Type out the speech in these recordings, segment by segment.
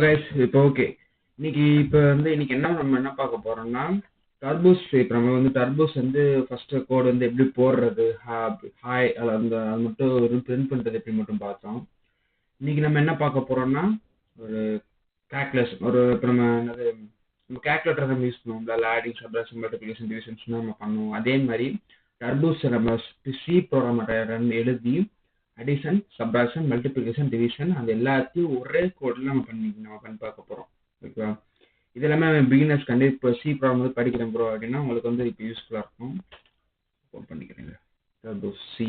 Guys இப்போ okay இன்னைக்கு நம்ம என்ன பார்க்க போறோம்னா டர்போஸ். இப்போ நம்ம டர்போஸ் ஃபர்ஸ்ட் கோட் எப்படி போடுறது, ஹாய் அந்த அது மட்டும் ஒரு பிரிண்ட் பண்றது எப்படி மட்டும் பார்த்தோம். இன்னைக்கு நம்ம என்ன பார்க்க போறோம்னா ஒரு கால்குலேஷன். இப்போ நம்ம கால்குலேட்டர் நம்ம யூஸ் பண்ணுவோம்ல, ஆடிங், சப்ட்ராக்ஷன், மல்டிப்ளிகேஷன், டிவிஷன்ஸ் நம்ம பண்ணுவோம். அதே மாதிரி டர்போஸ் நம்ம சி ப்ரோக்ராம் எழுதி அடிஷன், சப்ட்ராக்ஷன், மல்டிப்ளிகேஷன், டிவிஷன் அது எல்லாத்தையும் ஒரே கோடில் நம்ம பண்ணி பார்க்க போகிறோம். ஓகேவா? இது எல்லாமே பிகினர்ஸ் இப்போ சி ப்ரோக்ராம் படிக்கிறேன் ப்ரோ அப்படின்னா உங்களுக்கு இப்போ யூஸ்ஃபுல்லாக இருக்கும். ஓப்பன் பண்ணிக்கிறேங்க, டர்போஸ் C++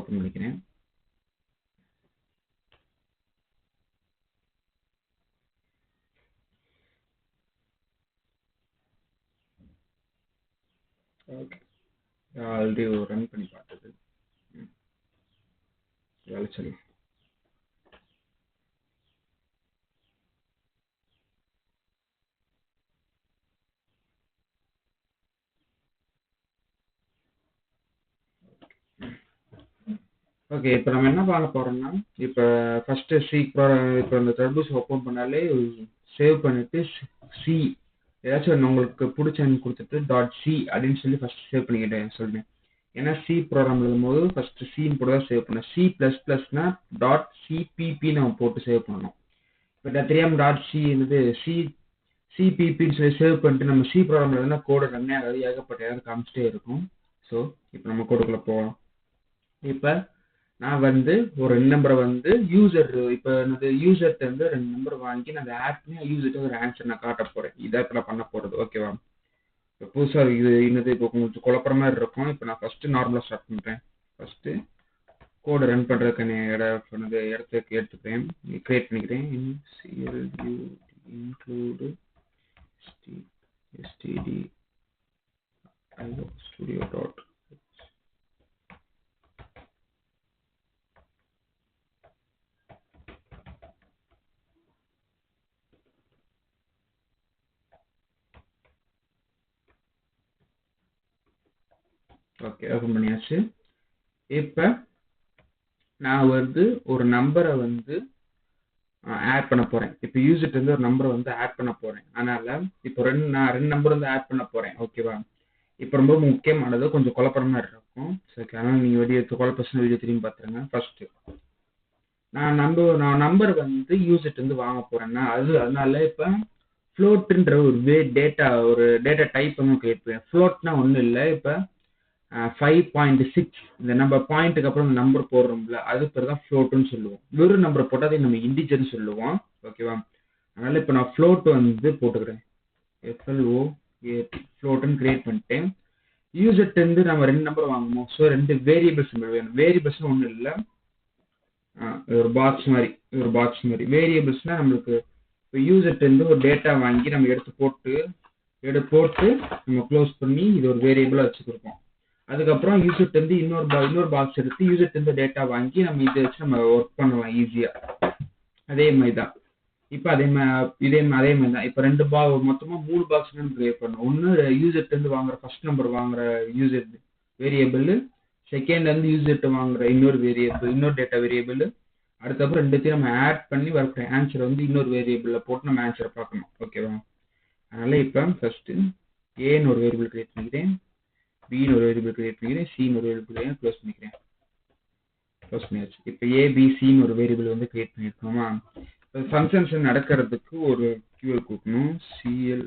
ஓப்பன் பண்ணிக்கிறேன். ஓகே, ஆல்ரெடி ரன் பண்ணி பார்த்தது வேலை சொல்லி. ஓகே, இப்போ நம்ம என்ன பண்ண போறோம்னா இப்போ ஃபர்ஸ்ட் இப்போ இந்த டர்போஸ் ஓப்பன் பண்ணாலே சேவ் பண்ணிட்டு சி ஏதாச்சும் உங்களுக்கு பிடிச்ச கொடுத்துட்டு .c அப்படின்னு சொல்லி ஃபர்ஸ்ட் சேவ் பண்ணிக்கிட்டேன் சொல்றேன். ஏன்னா சி ப்ரோக்ராம் எழுதும்போது ஃபர்ஸ்ட் சின்னு போட்டு தான் சேவ் பண்ணணும். C++னா .cpp நம்ம போட்டு சேவ் பண்ணணும். இப்போ தெரியாம .c சிபிபின்னு சொல்லி சேவ் பண்ணிட்டு நம்ம சி ப்ரோக்ராம் எழுதுனா கோடு ரன்னே ஆகாது, ஏகப்பட்ட காமிச்சிட்டே இருக்கும். ஸோ இப்போ நம்ம கோடுக்குள்ள போகலாம். இப்போ நான் ஒரு நம்பரை யூசர் யூசர்கிட்ட 2 நம்பர் வாங்கி நான் அதை ஆட் பண்ணி யூசர்கிட்ட ஒரு ஆன்சர் நான் காட்ட போறேன். இதான் இப்போ நான் பண்ண போறது. ஓகேவா? இப்போ புதுசாக இப்போ கொஞ்சம் குழப்பற மாதிரி இருக்கும். இப்போ நான் ஃபர்ஸ்ட் நார்மலாக ஸ்டார்ட் பண்றேன். ஃபர்ஸ்ட் கோடு ரன் பண்றதுக்கு இடத்துக்கு எடுத்துக்கிறேன், கிரியேட் பண்ணிக்கிறேன். include stdio. ஓகே, ஓப்பன் பண்ணியாச்சு. இப்போ நான் ஒரு நம்பரை ஆட் பண்ண போறேன். இப்போ யூசர்கிட்ட ஒரு நம்பரை ஆட் பண்ண போறேன். அதனால இப்போ நான் 2 நம்பர் ஆட் பண்ண போறேன். ஓகேவா? இப்போ ரொம்ப முக்கியமானது, கொஞ்சம் குழப்பற மாதிரி இருக்கும். சரி, அதனால நீங்க வீடியோ திரும்பி பார்த்துருங்க. ஃபர்ஸ்ட் நான் நம்பர் யூசர்கிட்ட வாங்க போறேன்னா அதனால இப்போ ஃப்ளோட்ன்ற ஒரு டேட்டா டைப் கிரியேட் பண்ணுவேன். ஃப்ளோட்னா ஒன்றும் இல்லை, இப்போ 5.6 இந்த நம்ம பாயிண்ட்டுக்கு அப்புறம் நம்பர் போடுறோம்ல, அது பேர் தான் ஃப்ளோட்னு சொல்லுவோம். வெறும் நம்பர் போட்டால் அதை நம்ம இன்டிஜர்னு சொல்லுவோம். ஓகேவா? அதனால இப்போ நான் ஃப்ளோட் போட்டுக்கிறேன். ஃப்ளோட்னு கிரியேட் பண்ணிட்டேன். யூசர்கிட்ட நம்ம 2 நம்பர் வாங்கணும். ஸோ 2 வேரியபிள்ஸ் வேணும். வேரியபிள்ஸ் ஒன்றும் இல்லை, ஒரு பாக்ஸ் மாதிரி. வேரியபிள்ஸ்னா நம்மளுக்கு இப்போ யூசர்கிட்ட ஒரு டேட்டா வாங்கி நம்ம எடுத்து போட்டு நம்ம க்ளோஸ் பண்ணி இது ஒரு வேரியபிளா வச்சு கொடுப்போம். அதுக்கப்புறம் யூசர்கிட்ட இன்னொரு பாக்ஸ் எடுத்து யூசர்கிட்ட டேட்டா வாங்கி நம்ம இதை வச்சு நம்ம ஒர்க் பண்ணலாம் ஈஸியா. அதே மாதிரி தான் இப்போ அதே மாதிரி தான் இப்போ 2 மொத்தமா 3 பாக்ஸ் நம்ம கிரியேட் பண்ணணும். ஒன்று யூசர்கிட்ட வாங்குற ஃபர்ஸ்ட் நம்பர் வாங்குற யூசர் வேரியபிள், செகண்ட் யூசர்கிட்ட வாங்குற இன்னொரு டேட்டா வேரியபிள். அதுக்கப்புறம் 2த்தையும் நம்ம ஆட் பண்ணி வர ஆன்சர் இன்னொரு வேரியபிள்ல போட்டு நம்ம ஆன்சரை பார்க்கணும். ஓகேவா? அதனால இப்போ ஃபர்ஸ்ட் ஏன்னு ஒரு வேரியபிள் கிரியேட் பண்ணிக்கிறேன், பின்னு ஒரு வேரியபிள் கிரியேட் பண்ணிக்கிறேன், சின்னு ஒரு வேரியபிள் க்ளோஸ் பண்ணிக்கிறேன். இப்போ ஏபிசின்னு ஒரு வேரியபிள் கிரியேட் பண்ணிருக்கோமா? இப்போ ஃபங்க்ஷன்ஸ் நடக்கிறதுக்கு ஒரு கியூஎல் கொடுக்கணும். CLRSCS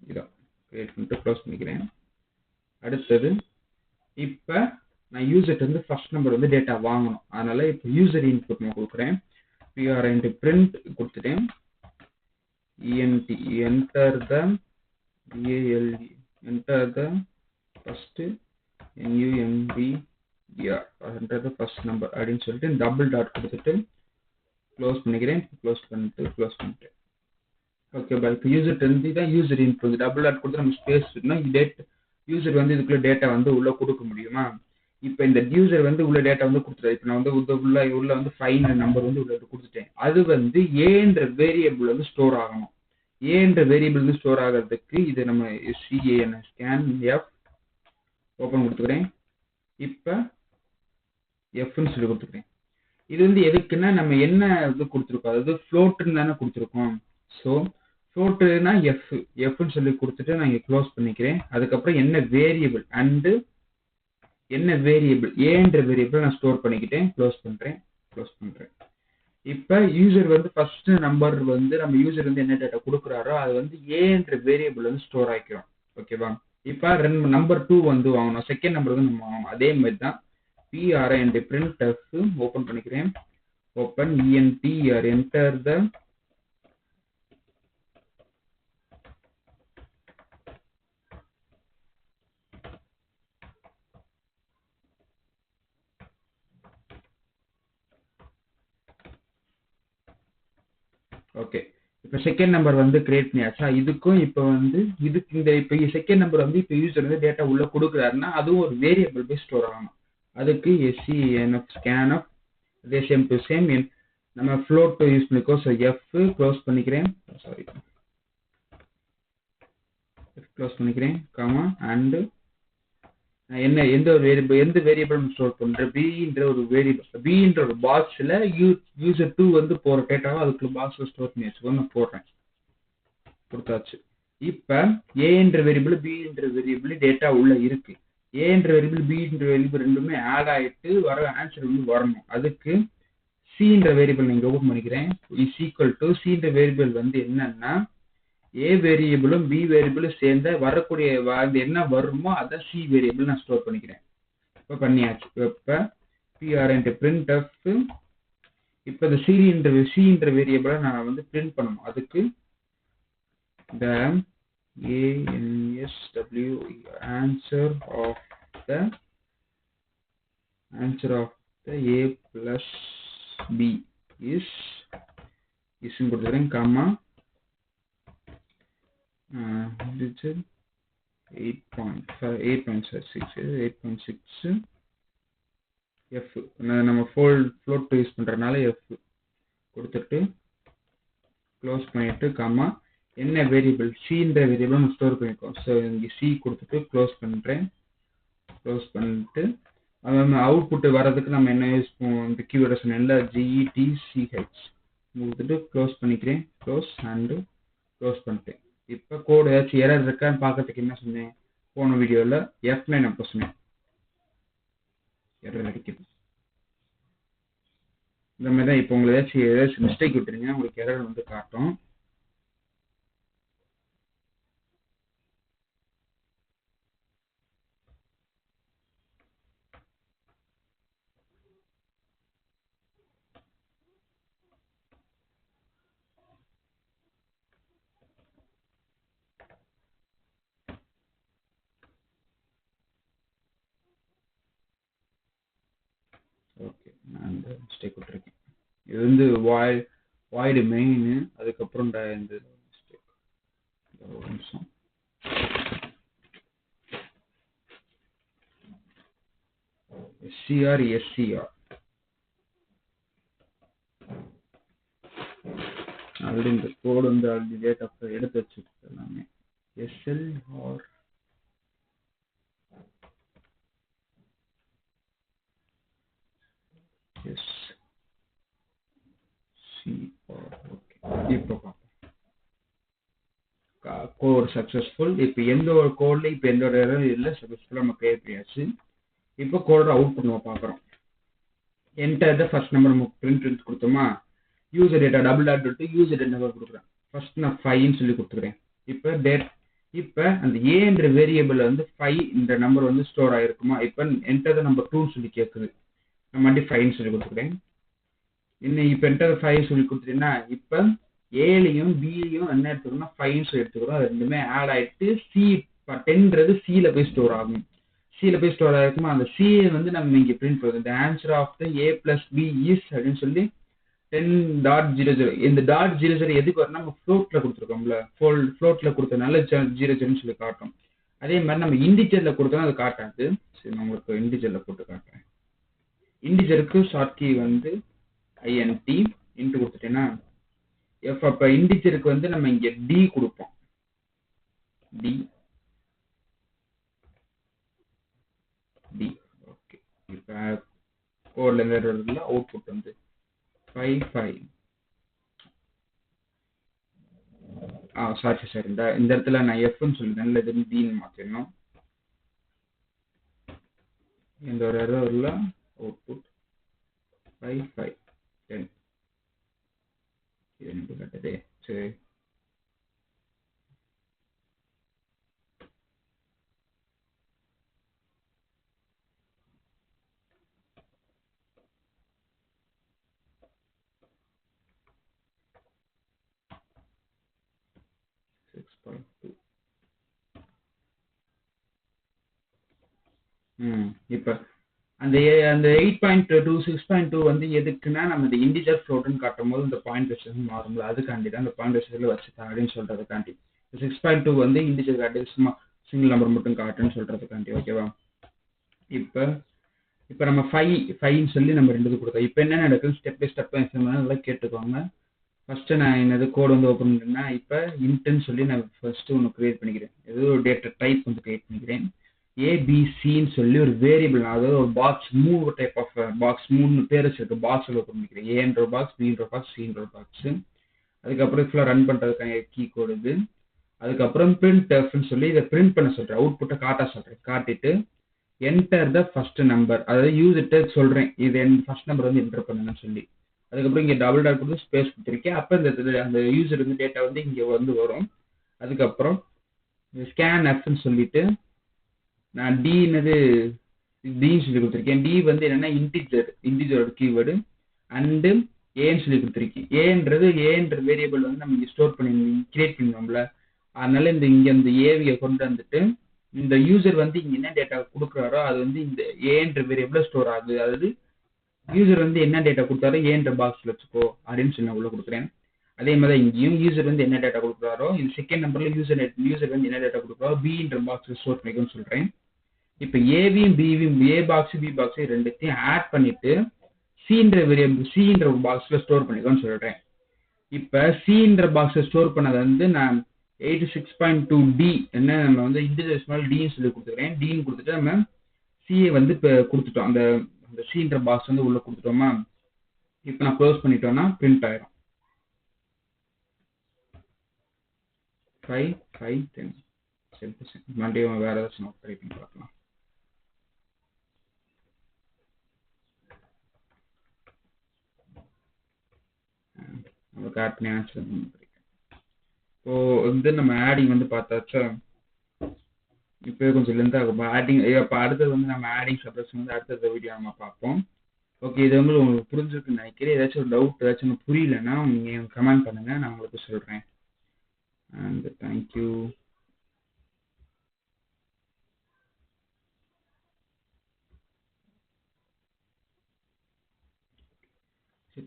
இதான் கிரியேட் பண்ணிட்டு க்ளோஸ் பண்ணிக்கிறேன். அடுத்தது இப்போ நான் யூசர்கிட்ட ஃபர்ஸ்ட் நம்பர் டேட்டா வாங்கணும். அதனால இப்போ யூசர் இன்புட் நான் கொடுக்குறேன். print கொடுத்துட்டேன். enter the first first number அப்படின்னு சொல்லிட்டு டபுள் டாட் கொடுத்துட்டு க்ளோஸ் பண்ணிக்கிறேன். க்ளோஸ் பண்ணிட்டேன். ஓகே, இப்போ யூசர் தான் யூசர் இன்புட். டபுள் டாட் கொடுத்து நம்ம ஸ்பேஸ் யூசர் இதுக்குள்ள டேட்டா உள்ள கொடுக்க முடியுமா? இப்போ இந்த யூசர் உள்ள டேட்டா கொடுத்துட்டாரு. இப்போ நான் உள்ள 5 நம்பர் உள்ள கொடுத்துட்டேன். அது ஏன்ற வேரியபிள் ஸ்டோர் ஆகணும். ஏன்ற வேரியபிள் ஸ்டோர் ஆகிறதுக்கு இது நம்ம scan ஓப்பன் கொடுத்துக்கிறேன். இப்போ எஃப்னு சொல்லி கொடுத்துக்கிறேன். இது வந்து எதுக்குன்னா நம்ம என்ன இது கொடுத்துருக்கோம், அதாவது ஃப்ளோட்னு தானே கொடுத்துருக்கோம். ஸோ ஃப்ளோட்டுனா எஃப்னு சொல்லி கொடுத்துட்டு நான் இங்கே க்ளோஸ் பண்ணிக்கிறேன். அதுக்கப்புறம் என்ன வேரியபிள் ஏன்ற வேரியபிள் நான் ஸ்டோர் பண்ணிக்கிட்டேன். க்ளோஸ் பண்ணுறேன். இப்போ யூசர் வந்து ஃபர்ஸ்ட் நம்பர் வந்து நம்ம யூசர் வந்து என்ன டேட்டா கொடுக்குறாரோ அது வந்து ஏன்ற வேரியபிள் வந்து ஸ்டோர் ஆகிக்கிறோம். ஓகேவா? இப்போ நம்பர் 2 வந்து வாங்கணும், செகண்ட் நம்பர் வந்து நம்ம வாங்கணும். அதே மாதிரி தான் print printf ஓப்பன் பண்ணிக்கிறேன். ஓப்பன் entr என்டர் த ஓகே. இப்போ செகண்ட் நம்பர் வந்து கிரியேட் பண்ணியாச்சா? இதுக்கும் இப்போ வந்து இதுக்கு இந்த இப்போ செகண்ட் நம்பர் வந்து இப்போ யூசர் வந்து டேட்டா உள்ள கொடுக்குறாருன்னா அதுவும் ஒரு வேரியபிள் போய் ஸ்டோர் ஆகணும். அதுக்கு scnf scanf அதே சேம் டு சேம் நம்ம ஃப்ளோட் யூஸ் பண்ணிக்கோ. ஸோ எஃப் க்ளோஸ் பண்ணிக்கிறேன், காமா அண்டு எந்த வேரியபிள் ஸ்டோர் பண்றேன், பின்ற ஒரு வேரியபிள், பின்ற ஒரு பாக்ஸ்ல யூசர் 2 வந்து போற டேட்டாவை அதுக்கு பாக்ஸ்ல ஸ்டோர் பண்ணி வச்சுக்கோ. நான் போடுறேன், கொடுத்தாச்சு. இப்ப ஏன்ற வேரியபிள் பின்ற வேரியபிள் டேட்டா உள்ள இருக்கு. ஏன்ற வேரியபிள் பின்ற வேரியபிள் ரெண்டுமே ஆட் ஆயிட்டு வர ஆன்சர் வந்து வரணும். அதுக்கு சின்ற வேரியபிள் நீங்க ஓபன் பண்ணிக்கிறேன். இஸ் ஈக்குவல் டு சின்ற வேரியபிள் வந்து என்னன்னா ஏ வேரியபிளும் பி வேரியபிளும் சேர்ந்த வரக்கூடிய என்ன வருமோ அதான் சி வேரியபிள் நான் ஸ்டோர் பண்ணிக்கிறேன். இப்போ பண்ணியாச்சு. இப்போ printf இப்போ இந்த சின்ற வேரியபிளை நான் வந்து பிரிண்ட் பண்ணணும். அதுக்கு the answer of the a plus b is கொடுத்துக்கிறேன், காமா digit 8.6 f நம்ம float யூஸ் பண்றதுனால f கொடுத்துட்டு க்ளோஸ் பண்ணிட்டு காமா என்ன வேரியபிள் சின்ற வேரியபிள் நம்ம ஸ்டோர் பண்ணிருக்கோம். ஸோ இங்கே சி கொடுத்துட்டு க்ளோஸ் பண்ணிட்டு அவுட்புட் வர்றதுக்கு நம்ம என்ன யூஸ் பண்ணுவோம், இந்த கீவேர்டை சொன்னேன்ல GETCH கொடுத்துட்டு க்ளோஸ் பண்ணிக்கிறேன். க்ளோஸ் பண்ணிட்டேன். இப்போ கோடு ஏதாச்சும் எரர் இருக்கான்னு பார்க்கறதுக்கு என்ன சொன்னேன் போன வீடியோவில், F9 அப்போ சொன்னேன் எரர் அடிக்குது. இந்த மாதிரி தான் இப்போ உங்களுக்கு ஏதாச்சும் மிஸ்டேக் விட்டுருங்க, உங்களுக்கு எரர் வந்து காட்டும். ஓகே, நான் இந்த மிஸ்டேக் விட்டுருக்கேன். இது வந்து வாய்டு மெயின், அதுக்கப்புறம் இந்த மிஸ்டேக். ஒரு நிமிஷம். SCR ஆல்ரெடி இந்த கோடு வந்து ஆல்ரெடி டேட்டா எடுத்து வச்சுருக்கு எல்லாமே. SLR இப்போ கோட் சக்சஸ்ஃபுல். இப்போ எந்த ஒரு கோட்ல இப்போ எந்த ஒரு எரரும் இல்லை, சக்சஸ்ஃபுல்லாக நம்ம கிரியேட் பண்ணியாச்சு. இப்போ கோடோட அவுட்புட் நம்ம பார்க்குறோம். என்டர் த ஃபர்ஸ்ட் நம்பர் நம்ம பிரிண்ட் கொடுத்தோமா, யூசர் டேட்டா டபுள் டாட் விட்டு யூசர் டேட்டா நம்பர் கொடுக்குறேன். ஃபர்ஸ்ட் நான் 5ன்னு சொல்லி கொடுத்துக்கிறேன். இப்போ அந்த ஏன்ற வேரியபிள் வந்து 5 இந்த நம்பர் வந்து ஸ்டோர் ஆகிருக்குமா. இப்போ என்டர் த நம்பர் 2ன்னு சொல்லி கேட்குது, நான் மறுபடியும் 5ன்னு சொல்லி கொடுத்துக்கிறேன். இன்னும் இப்போ என்டர் 5 சொல்லி கொடுத்துட்டீங்கன்னா இப்போ ஏலையும் பிலையும் என்ன எடுத்துக்கணும்னா 5 சொல்லி எடுத்துக்கிறோம். அது ரெண்டுமே ஆட் ஆகிட்டு சி 10ன்றது சியில் போய் ஸ்டோர் ஆகும். சியில் போய் ஸ்டோர் ஆகிருக்குமா, அந்த சியை வந்து நம்ம இங்கே பிரிண்ட் பண்ணுவோம். இந்த answer of the a plus b is அப்படின்னு சொல்லி 10.00. இந்த .00 எதுக்கு வரணும், நம்ம ஃப்ளோட்ல கொடுத்துருக்கோம்ல, ஃப்ளோட்ல கொடுத்தனால 00ன்னு சொல்லி காட்டும். அதே மாதிரி நம்ம இண்டிஜர்ல கொடுத்தோம்னா அது காட்டாது. சரி, நான் உங்களுக்கு இண்டிஜர்ல போட்டு காட்டுறேன். இண்டிஜருக்கு ஷார்ட் கீ வந்து INT இன்ட்டு கொடுத்துட்டேன்னா எஃப். அப்போ இண்டிஜருக்கு வந்து நம்ம இங்கே டி கொடுப்போம். D okay. இப்போ கோடில் இந்த இடத்துல அவுட்புட் வந்து 5 5. சாரி சார், இந்த இடத்துல நான் எஃப்னு சொல்லிட்டேன், இல்லை இது டின்னு மாற்றிடணும். இந்த ஒரு எரர்ல அவுட்புட் 5 5 10. இது எனக்கு கட்டதே. சரி, 6.2. இப்போ அந்த 8.2 6.2 வந்து எதுக்குன்னா, நம்ம இந்த இன்டிஜர் ஃப்ளோட்னு காட்டும் போது இந்த பாயிண்ட் வெஸ்ட் மாறும்ல, அதுக்காண்டி தான் அந்த பாயிண்ட் வெஸ்ட்ல வச்சுட்டேன் அப்படின்னு சொல்றதுக்காண்டி. 6.2 வந்து இன்டிஜர் காட்டி சும்மா சிங்கிள் நம்பர் மட்டும் காட்டுன்னு சொல்றதுக்காண்டி. ஓகேவா? இப்போ நம்ம 5ன்னு சொல்லி நம்ம 2 கொடுத்தோம். இப்போ என்ன நடக்குது, ஸ்டெப் பை ஸ்டெப் நல்லா கேட்டுக்கோங்க. ஃபர்ஸ்ட் நான் என்னது கோட் வந்து ஓப்பன் பண்ணேன்னா, இப்போ இன்ட்னு சொல்லி நான் ஃபர்ஸ்ட் ஒன்று கிரியேட் பண்ணிக்கிறேன். ஏதோ ஒரு டேட்டா டைப் வந்து கிரியேட் பண்ணிக்கிறேன். ஏபிசின்னு சொல்லி ஒரு வேரியபிள், அதாவது ஒரு பாக்ஸ், 3 டைப் ஆஃப் பாக்ஸ், 3 பேர் வச்சிருக்கு பாக்ஸில் ஓப்பன் பண்ணிக்கிறேன். ஏன்ற பாக்ஸ், பின்ற பாக்ஸ், சின்ற பாக்ஸ். அதுக்கப்புறம் ஃபுல்லாக ரன் பண்ணுறதுக்கான கீ கோடு இது. அதுக்கப்புறம் பிரிண்ட் எஃப்னு சொல்லி இதை பிரிண்ட் பண்ண சொல்கிறேன், அவுட்புட்டை காட்ட சொல்கிறேன். காட்டிட்டு என்டர் த ஃபர்ஸ்ட் நம்பர், அதாவது யூசர்கிட்ட சொல்கிறேன் இது ஃபர்ஸ்ட் நம்பர் வந்து என்டர் பண்ணுங்கன்னு சொல்லி. அதுக்கப்புறம் இங்கே டபுள் டாட் கொடுத்து ஸ்பேஸ் கொடுத்துருக்கேன். அப்போ அந்த யூசர் வந்து டேட்டா வந்து இங்கே வந்து வரும். அதுக்கப்புறம் ஸ்கேன் எஃப்னு சொல்லிட்டு நான் டின்னு சொல்லி கொடுத்துருக்கேன். டி வந்து என்னன்னா இன்டிஜரோட கீவேர்டு அண்டு ஏன்னு சொல்லி கொடுத்துருக்கேன். ஏன்ற வேரியபிள் வந்து நம்ம இங்கே ஸ்டோர் பண்ணி கிரியேட் பண்ணுவோம்ல, அதனால இங்கே இந்த ஏவியை கொண்டு வந்துட்டு இந்த யூசர் வந்து இங்கே என்ன டேட்டா கொடுக்குறாரோ அது வந்து இந்த ஏன்ற வேரியபிள் ஸ்டோர் ஆகுது. அதாவது யூசர் வந்து என்ன டேட்டா கொடுத்தாரோ ஏன்ற பாக்ஸில் வச்சுக்கோ அப்படின்னு சொல்லி நான் உள்ள கொடுக்குறேன். அதே மாதிரி இங்கேயும் யூசர் வந்து என்ன டேட்டா கொடுக்குறாரோ இந்த செகண்ட் நம்பர்ல யூசர் வந்து என்ன டேட்டா கொடுக்குறாரோ பின்ற பாக்ஸில் ஸ்டோர் பண்ணிக்கணும்னு சொல்கிறேன். இப்போ ஏவியும் பிவியும், ஏ பாக்ஸ் பி பாக்ஸ் ரெண்டுத்தையும் ஆட் பண்ணிட்டு சின்ற வேரியபிள் சின்ற பாக்ஸில் ஸ்டோர் பண்ணிக்கணும்னு சொல்கிறேன். இப்போ சின்ற பாக்ஸில் ஸ்டோர் பண்ணதை வந்து நான் 86.2 டி என்ன நம்ம வந்து இன்டிஜர் டின்னு சொல்லி கொடுத்துக்கிறேன். டின்னு கொடுத்துட்டு நம்ம சியை வந்து இப்போ கொடுத்துட்டோம். அந்த சின்ற பாக்ஸ் வந்து உள்ள கொடுத்துட்டோமா. இப்போ நான் க்ளோஸ் பண்ணிட்டோம்னா பிரிண்ட் ஆயிரும் 5 5 10. மறுபடியும் வேற ஏதாச்சும் நோட் ட்ரை பண்ணி பார்க்கலாம். நமக்கு ஆட் பண்ணி ஆன்சர் இப்போ வந்து நம்ம ஆடிங் வந்து பார்த்தாச்சா. இப்போ கொஞ்சம் லென்த் ஆகும் ஆடிங். இப்போ அடுத்தது வந்து நம்ம ஆடிங் சப்ரேஷன் வந்து அடுத்த வீடியோ நம்ம பார்ப்போம். ஓகே, இது வந்து உங்களுக்கு புரிஞ்சிருக்குன்னு நினைக்கிறேன். ஏதாச்சும் ஒரு டவுட் ஏதாச்சும் புரியலன்னா நீங்கள் கமெண்ட் பண்ணுங்கள், நான் உங்களுக்கு சொல்கிறேன். And thank you.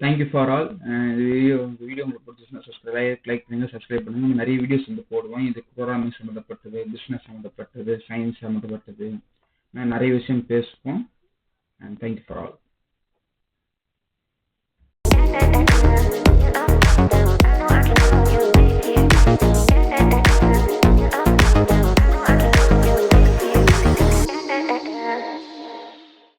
Thank you for all. Video உங்களுக்கு பிடிச்சிச்சுன்னா லைக் பண்ணுங்கள், சப்ஸ்கிரைப் பண்ணுங்கள். நிறைய வீடியோஸ் வந்து போடுவோம். இது ப்ரோக்ராமிங் சம்மந்தப்பட்டது, பிஸ்னஸ் சம்மந்தப்பட்டது, சயின்ஸ் சம்மந்தப்பட்டது, நிறைய விஷயம் பேசுவோம். And thank you for all.